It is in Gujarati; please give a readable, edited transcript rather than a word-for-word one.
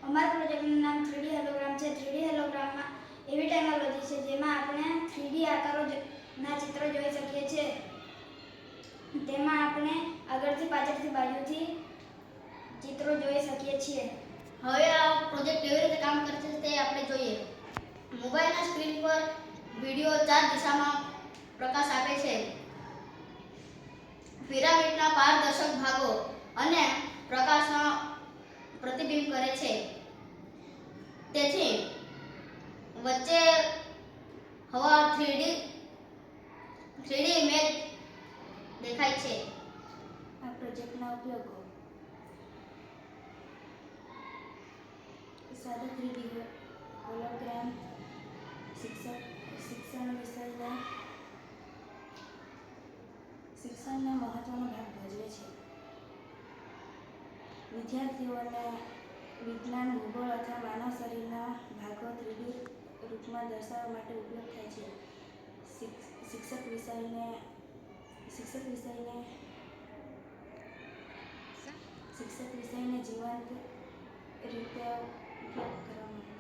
અમારા પ્રોજેક્ટનું નામ 3D હેલોગ્રામ છે. 3D હેલોગ્રામમાં એવી ટેકનોલોજી છે જેમાં આપણે 3D આકારોના ચિત્રો જોઈ શકીએ છીએ. તેમાં આપણે આગળથી પાછળથી બાજુથી ચિત્રો જોઈ શકીએ છીએ. હવે આ પ્રોજેક્ટ કેવી રીતે કામ કરે છે તે આપણે જોઈએ. મોબાઈલના સ્ક્રીન પર વિડિયો 4 દિશામાં પ્રકાશ આપે છે. પિરામિડના પારદર્શક ભાગો અને પ્રકાશનો પ્રતિબિંબ કરે છે. તેથી વચ્ચે હવા 3D ઇમેજ દેખાય છે. આ પ્રોજેક્ટના ઉપયોગો સાદા 3D હોલોગ્રામ શિક્ષણના મહત્વનો ભાગ ભજવે છે. વિદ્યાર્થીઓને વિજ્ઞાન, ભૂગોળ અથવા માનવ શરીરના ભાગો 3D રૂપમાં દર્શાવવા માટે ઉપયોગ થાય છે. શિક્ષક વિષયને જીવંત રીતે ઉપયોગ કરવામાં